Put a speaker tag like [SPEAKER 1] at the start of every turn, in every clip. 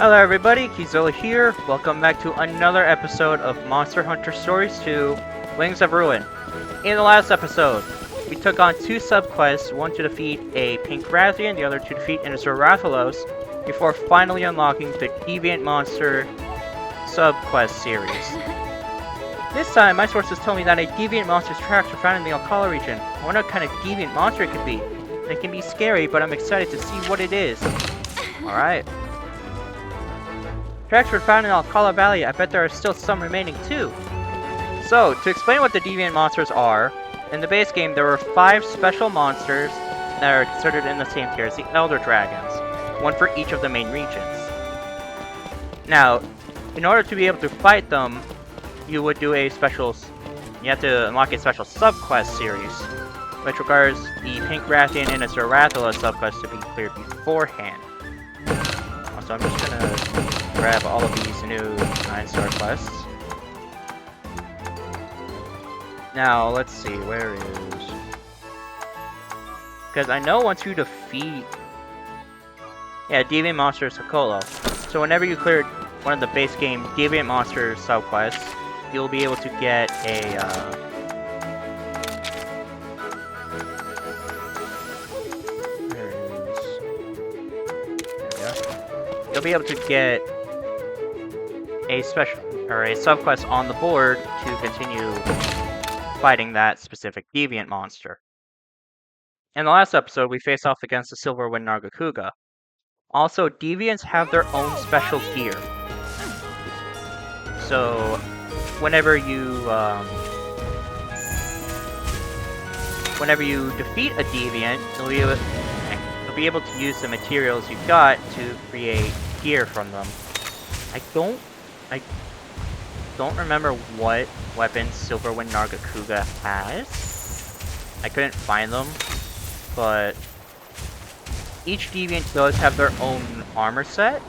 [SPEAKER 1] Hello everybody, Qzilla here. Welcome back to another episode of Monster Hunter Stories 2, Wings of Ruin. In the last episode, we took on two subquests, one to defeat a pink Rathian, the other to defeat an Rathalos, before finally unlocking the Deviant Monster subquest series. This time, my sources tell me that a Deviant Monster's tracks were found in the Alcala region. I wonder what kind of Deviant Monster it could be. It can be scary, but I'm excited to see what it is. Alright. Tracks were found in Alcala Valley. I bet there are still some remaining too. So, to explain what the Deviant Monsters are, in the base game there were 5 special monsters that are considered in the same tier as the Elder Dragons, one for each of the main regions. Now, in order to be able to fight them, you would do a special... You have to unlock a special subquest series, which requires the Pink Rathian and its Rathala subquest to be cleared beforehand. Also, I'm just gonna grab all of these new 9-star quests. Now, let's see, where is... Because I know once you defeat... Yeah, Deviant Monster Sokolo. So whenever you clear one of the base game Deviant Monster subquests, you'll be able to get a, You'll be able to get a special, or a subquest on the board to continue fighting that specific Deviant monster. In the last episode, we faced off against the Silverwind Nargacuga. Also, Deviants have their own special gear. So, whenever you defeat a Deviant, you'll be able to use the materials you got to create gear from them. I don't remember what weapons Silverwind Nargacuga has. I couldn't find them, but each Deviant does have their own armor set.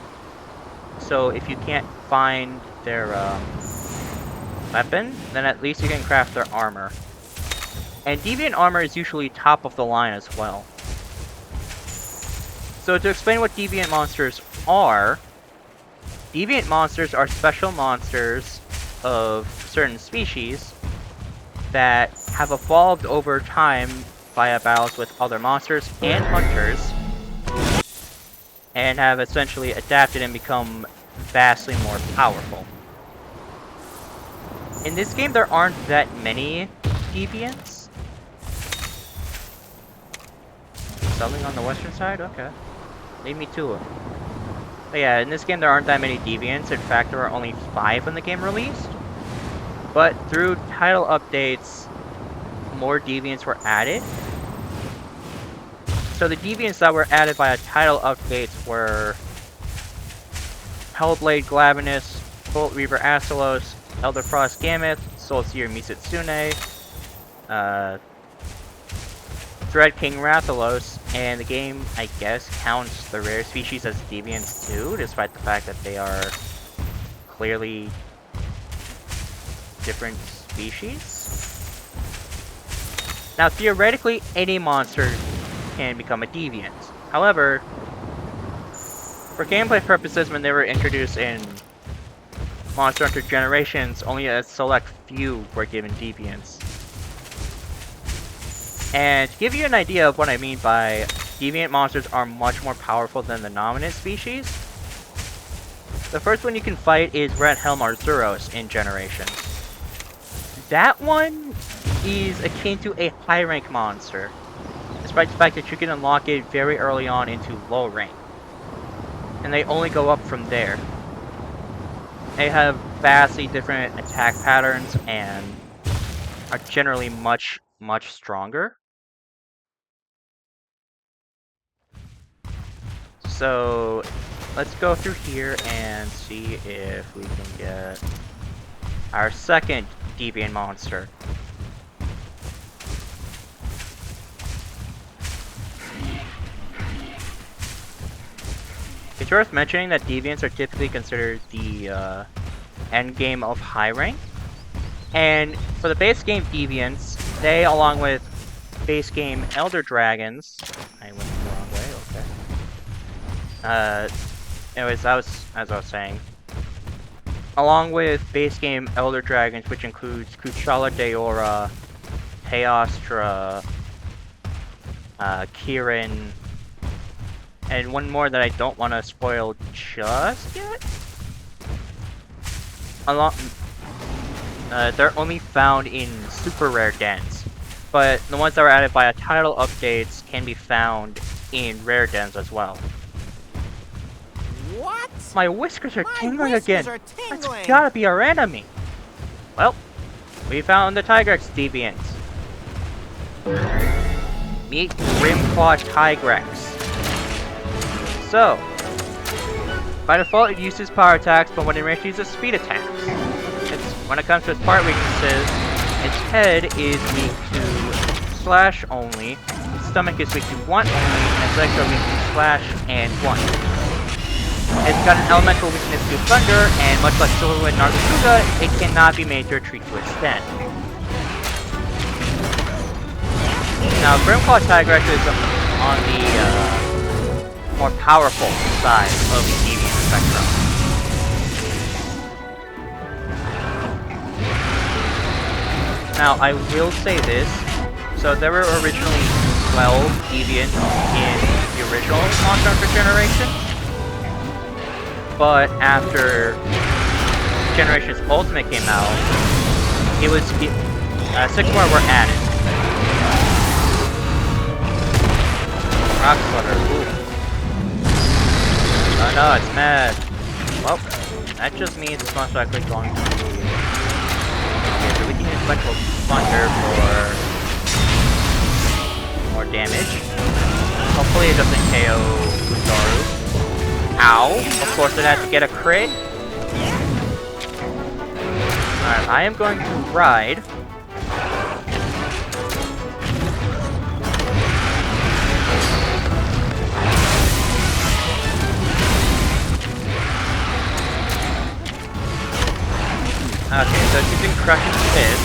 [SPEAKER 1] So if you can't find their weapon, then at least you can craft their armor. And Deviant armor is usually top of the line as well. So to explain what Deviant monsters are special monsters of certain species that have evolved over time via battles with other monsters and hunters, and have essentially adapted and become vastly more powerful. In this game, there aren't that many Deviants. Something on the western side? Okay. Lead me to it. But yeah, in this game there aren't that many Deviants. In fact, there were only 5 when the game released. But through title updates, more Deviants were added. So the Deviants that were added via title updates were Hellblade Glavenus, Bolt Reaver Astalos, Elder Frost Gameth, Soulseer Misetsune, Dread King Rathalos, and the game, I guess, counts the rare species as Deviants too, despite the fact that they are clearly different species. Now, theoretically, any monster can become a Deviant. However, for gameplay purposes, when they were introduced in Monster Hunter Generations, only a select few were given Deviants. And to give you an idea of what I mean by Deviant monsters are much more powerful than the dominant species, the first one you can fight is Red Helm Arzuros in Generations. That one is akin to a high rank monster, despite the fact that you can unlock it very early on into low rank. And they only go up from there. They have vastly different attack patterns and are generally much stronger. So let's go through here and see if we can get our second Deviant monster. It's worth mentioning that Deviants are typically considered the endgame of high rank. And for the base game Deviants, they, along with base game Elder Dragons... I went the wrong way, okay. Anyways, as I was saying. Along with base game Elder Dragons, which includes Qzilla Deora, Teostra, Kirin, and one more that I don't want to spoil just yet. They're only found in super rare dens, but the ones that were added via title updates can be found in rare dens as well.
[SPEAKER 2] What?
[SPEAKER 1] My whiskers are tingling again. That's gotta be our enemy. Well, we found the Tigrex Deviant. Meet Grimclaw Tigrex. So, by default it uses power attacks, but when it range it uses speed attacks. When it comes to its part weaknesses, its head is weak to slash only, its stomach is weak to blunt only, and its legs are weak to slash and blunt. It's got an elemental weakness to thunder, and much like Qzilla and Nargacuga, it cannot be made to retreat to extent. Now, Grimclaw Tigrex is on the more powerful side of the Deviant spectrum. Now, I will say this. So, there were originally 12 Deviants in the original Monster Hunter generation. But after Generations Ultimate came out, it was 6 more were added. Rock Splitter, ooh. Oh no, it's mad. Well, that just means it's most likely going to be... Okay, so we can use Electrical Thunder for more damage. Hopefully it doesn't KO Uzaru. Ow! Of course it had to get a crit. Alright, I am going to ride. Okay, so it's using Crushing Fist.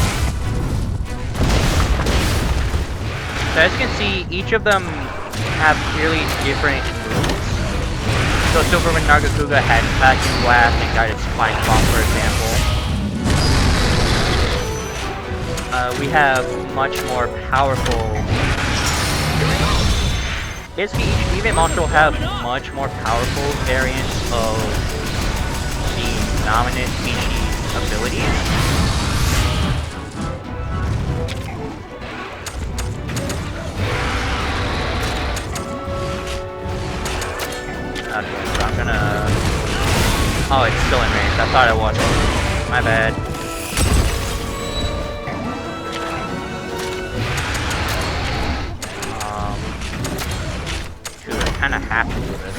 [SPEAKER 1] So as you can see, each of them have clearly different moves. So Silverwind Nargacuga had Vacuum Blast and Guided Spike Bomb, for example. We have much more powerful... Basically, each Deviant monster will have much more powerful variants of the dominant species' abilities. Okay, so I'm gonna... Oh, it's still in range. I thought it wasn't. My bad. Dude, I kinda have to do this.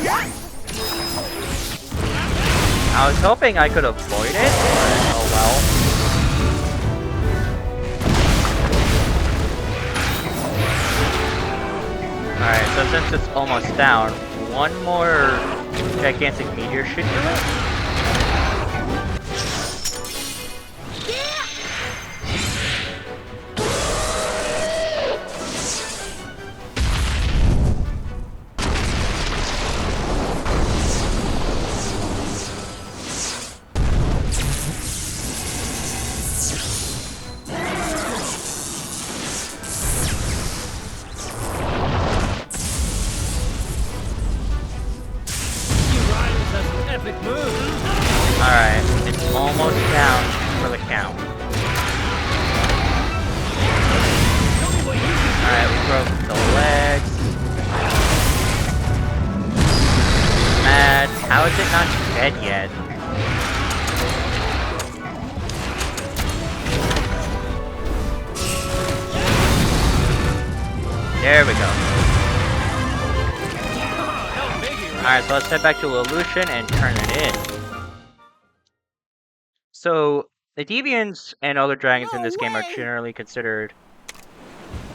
[SPEAKER 1] I was hoping I could avoid it, but oh well. Alright, so since it's almost down, one more gigantic meteor should do it. Alright, it's almost down for the count. Alright, we broke the legs. Mad, how is it not dead yet? There we go. Alright, so let's head back to Lelouch and turn it in. So, the Deviants and other dragons in this game are generally considered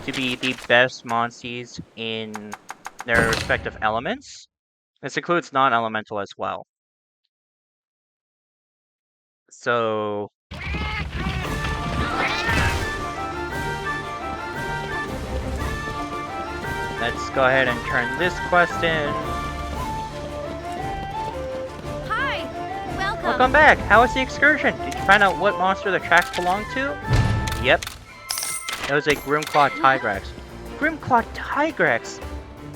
[SPEAKER 1] to be the best monsties in their respective elements. This includes non-elemental as well. So... let's go ahead and turn this quest in. Welcome back! How was the excursion? Did you find out what monster the tracks belong to? Yep. It was a Grimclaw Tigrex. Grimclaw Tigrex!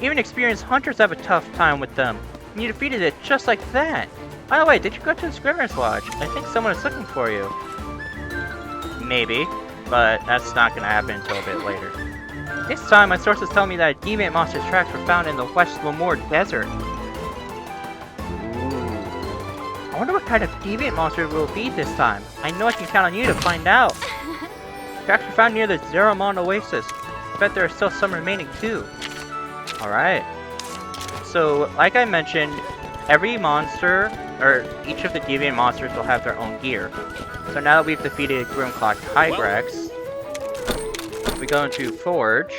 [SPEAKER 1] Even experienced hunters have a tough time with them. And you defeated it just like that! By the way, did you go to the Scrivener's Lodge? I think someone is looking for you. Maybe, but that's not gonna happen until a bit later. This time, my sources tell me that a Deviant monster's tracks were found in the West Lamore Desert. I wonder what kind of Deviant monster it will be this time. I know I can count on you to find out. Tracks were found near the Zeramon Oasis. I bet there are still some remaining too. Alright. So, like I mentioned, every monster, or each of the Deviant monsters will have their own gear. So now that we've defeated Grimclaw Tigrex, we go into Forge,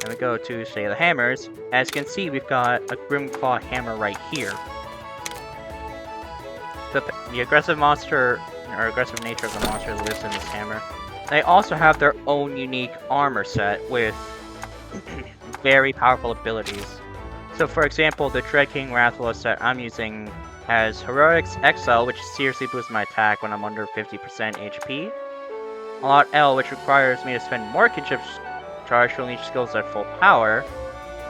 [SPEAKER 1] and we go to, say, the hammers. As you can see, we've got a Grimclaw hammer right here. The aggressive monster, or aggressive nature of the monster lives in this hammer. They also have their own unique armor set with very powerful abilities. So for example, the Dread King Wrathwell set I'm using has Heroics XL, which seriously boosts my attack when I'm under 50% HP. Allot L, which requires me to spend more conchip charge to unleash skills at full power,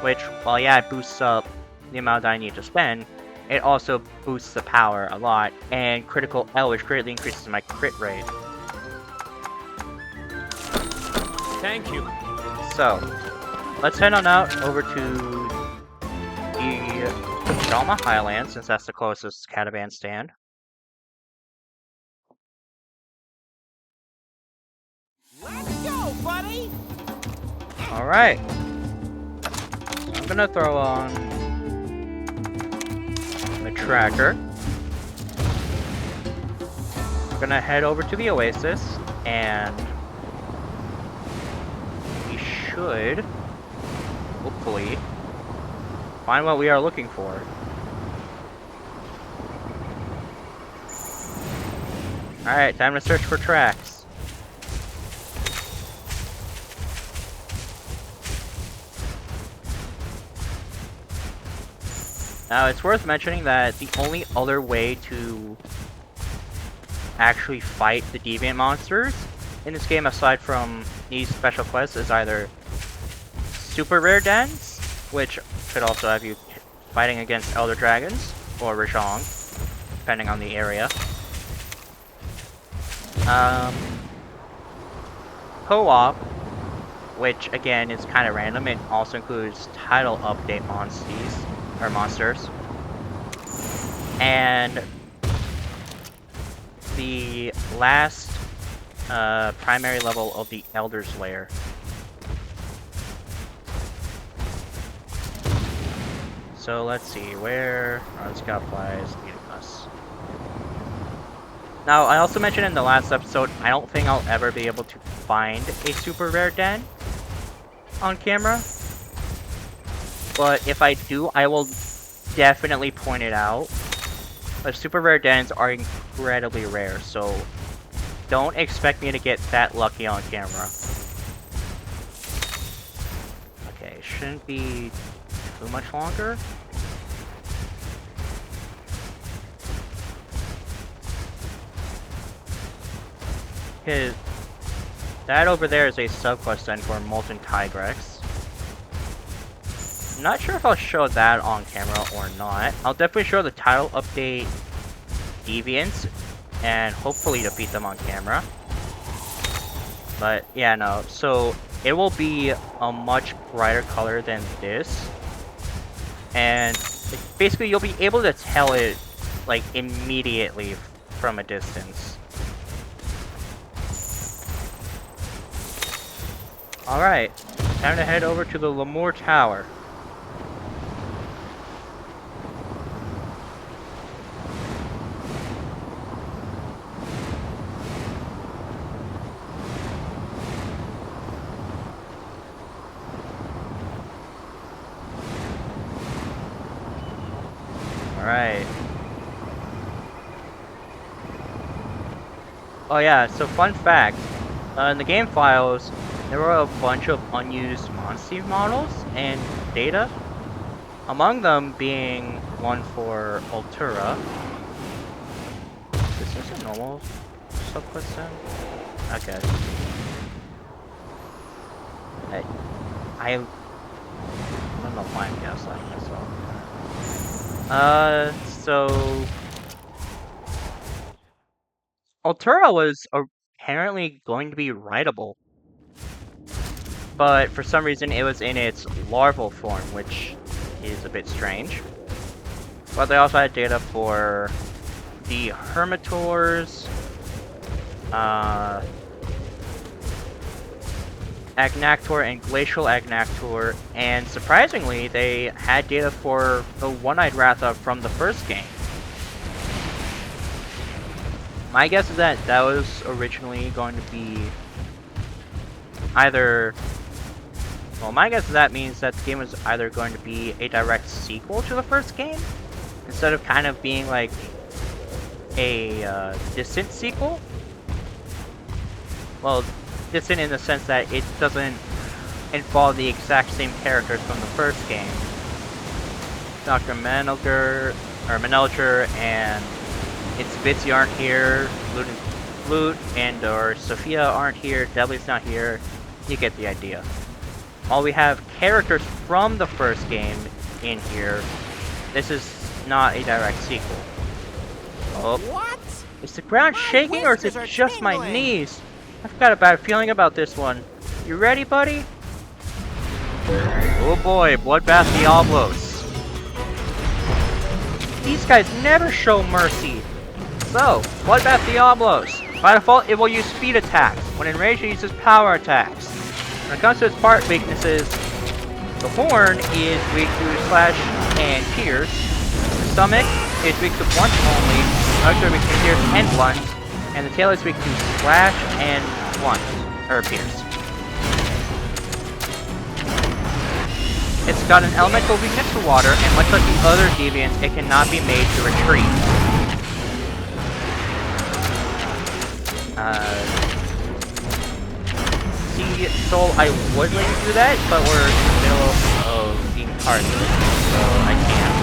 [SPEAKER 1] which, while yeah, it boosts up the amount that I need to spend, it also boosts the power a lot, and Critical L, which greatly increases my crit rate.
[SPEAKER 2] Thank you.
[SPEAKER 1] So, let's head on out over to the Dalma Highlands, since that's the closest caravan stand.
[SPEAKER 2] Let's go, buddy!
[SPEAKER 1] Alright. So I'm gonna throw on the tracker. We're gonna head over to the Oasis, and we should, hopefully, find what we are looking for. Alright, time to search for tracks. Now, it's worth mentioning that the only other way to actually fight the Deviant monsters in this game, aside from these special quests, is either super rare dens, which could also have you fighting against Elder Dragons, or Rajang, depending on the area. Co-op, which again is kind of random. It also includes title update monsters, and the last primary level of the Elder's Lair. So let's see, where are the scout flies leading us? Now, I also mentioned in the last episode, I don't think I'll ever be able to find a super rare den on camera. But if I do, I will definitely point it out. But super rare dens are incredibly rare, so don't expect me to get that lucky on camera. Okay, shouldn't be too much longer. Because that over there is a subquest end for Molten Tigrex. I'm not sure if I'll show that on camera or not. I'll definitely show the title update Deviants and hopefully defeat them on camera. But yeah, no. So it will be a much brighter color than this. And basically you'll be able to tell it like immediately from a distance. Alright, time to head over to the Lamore Tower. Alright. Oh yeah, so fun fact. In the game files, there were a bunch of unused Monsteve models and data. Among them being one for Ultura. Is this a normal subquest then? Okay. I don't know why I'm gaslighting myself. So Altura was apparently going to be writable, but for some reason it was in its larval form, which is a bit strange. But they also had data for the Hermitors, Agnactor and Glacial Agnactor, and surprisingly, they had data for the One-Eyed Ratha from the first game. My guess is that that was originally going to be either... Well, my guess is that means that the game was either going to be a direct sequel to the first game, instead of kind of being like a distant sequel. Well, distant in the sense that it doesn't involve the exact same characters from the first game. Dr. Menelger and its Vitsy aren't here, Flute and or Sophia aren't here, Deviant's not here. You get the idea. While we have characters from the first game in here, this is not a direct sequel. Oh.
[SPEAKER 2] What?
[SPEAKER 1] Is the ground shaking or is it just my knees? I've got a bad feeling about this one. You ready, buddy? Oh boy, Bloodbath Diablos. These guys never show mercy. So, Bloodbath Diablos. By default, it will use speed attacks. When enraged, it uses power attacks. When it comes to its part weaknesses, the horn is weak to slash and pierce. The stomach is weak to blunt only. The legs are weak to pierce and blunt. And the tail is weak to slash and blunt, or pierce. It's got an elemental weakness to water, and much like the other Deviants, it cannot be made to retreat. Sea Soul, I would like to do that, but we're in the middle of being targeted, so I can't.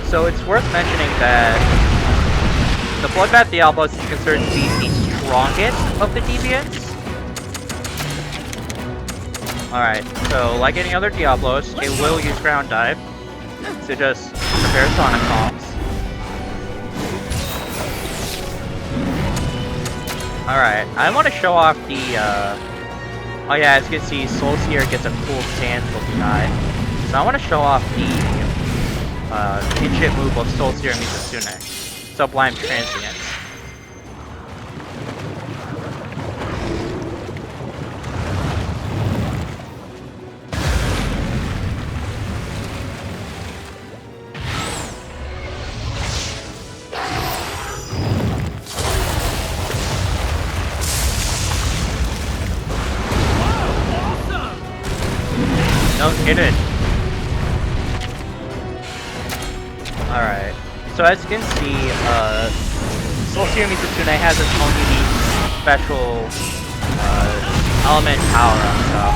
[SPEAKER 1] So it's worth mentioning that the Bloodbath Diablos is considered to be the strongest of the Deviants. Alright, so like any other Diablos, it will use ground dive. So just prepare Sonic Bombs. Alright, I want to show off the, oh yeah, as you can see, Soul Seer gets a cool sand looking guy. So I want to show off the, kinship move of Soul Seer Mizusune. Sublime Transience. No kidding. Alright. So as you can see, Soul Seer Mizusune has its own unique special element power on top.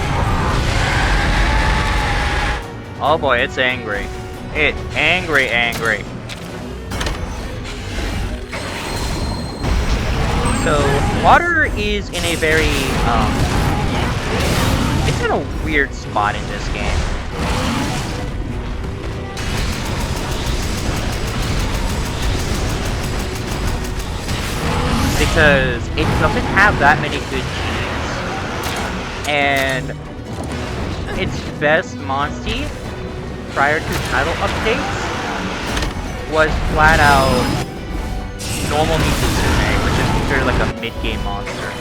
[SPEAKER 1] Oh boy, it's angry. It's angry. So water is in a very it's in a weird spot in this game. Because it doesn't have that many good genes. And its best Monstie prior to title updates was flat out normal Mizusune, which is considered like a mid-game monster.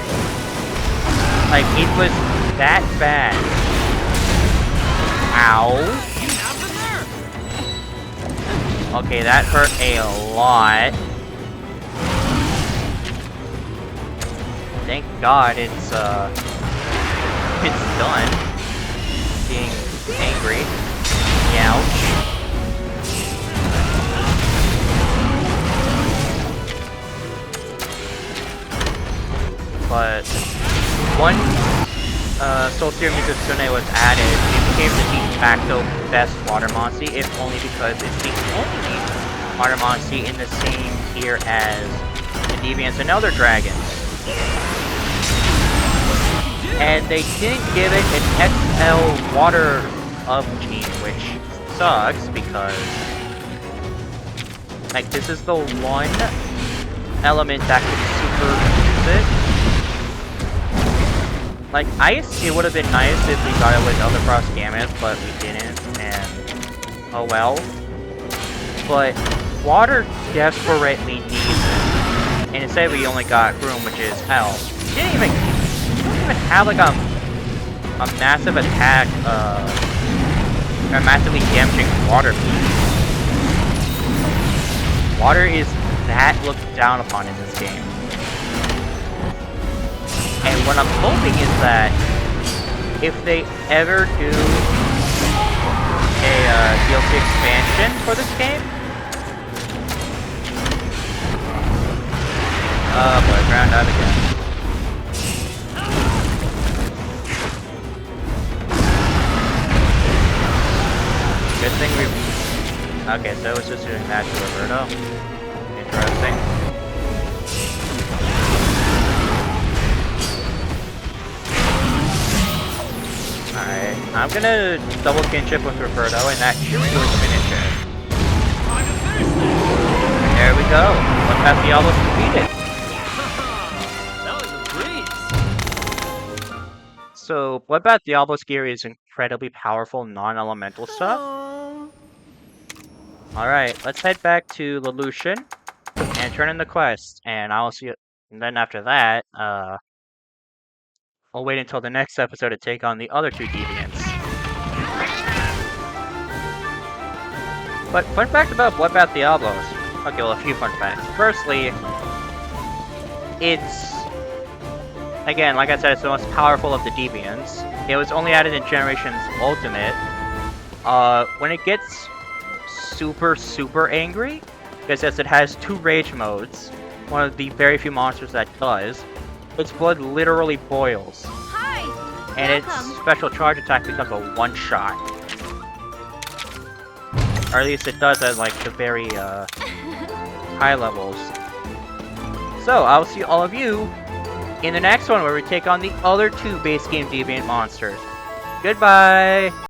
[SPEAKER 1] Like, it was that bad. Ow. Okay, that hurt a lot. Thank God it's done. Being angry. Ouch. But once Soul Seer Mizusune was added, it became the de facto best water Monstie, if only because it's the only Artemoncy in the same tier as the Deviants and Elder Dragons. And they didn't give it an XL water upkeep, which sucks because like this is the one element that can super use it. Like ice, it would have been nice if we got it with Elder Frost Gamut, but we didn't, and oh well. But water desperately needs it, and instead we only got Groom, which is hell. We don't even have like a massive attack, a massively damaging water piece. Water is that looked down upon in this game. And what I'm hoping is that if they ever do a DLC expansion for this game, oh boy, ground out again. Good thing we... Okay, so it's just doing that to Roberto. Interesting. Alright, I'm gonna double kinship with Roberto, and that should do his finisher. There we go. Bloodbath Diablos defeated.
[SPEAKER 2] That was a breeze.
[SPEAKER 1] So, Bloodbath Diablos gear is incredibly powerful non-elemental stuff. Alright, let's head back to Lelouch and turn in the quest, and I'll see you. And then after that, I'll wait until the next episode to take on the other two Deviants. But fun fact about Bloodbath Diablos. Okay, well, a few fun facts. Firstly, it's... Again, like I said, it's the most powerful of the Deviants. It was only added in Generations Ultimate. When it gets super angry, because as it has 2 rage modes, one of the very few monsters that does, its blood literally boils.
[SPEAKER 3] Hi!
[SPEAKER 1] And its special charge attack becomes a one-shot. Or at least it does at like the very high levels. So, I'll see all of you in the next one where we take on the other 2 base game Deviant monsters. Goodbye!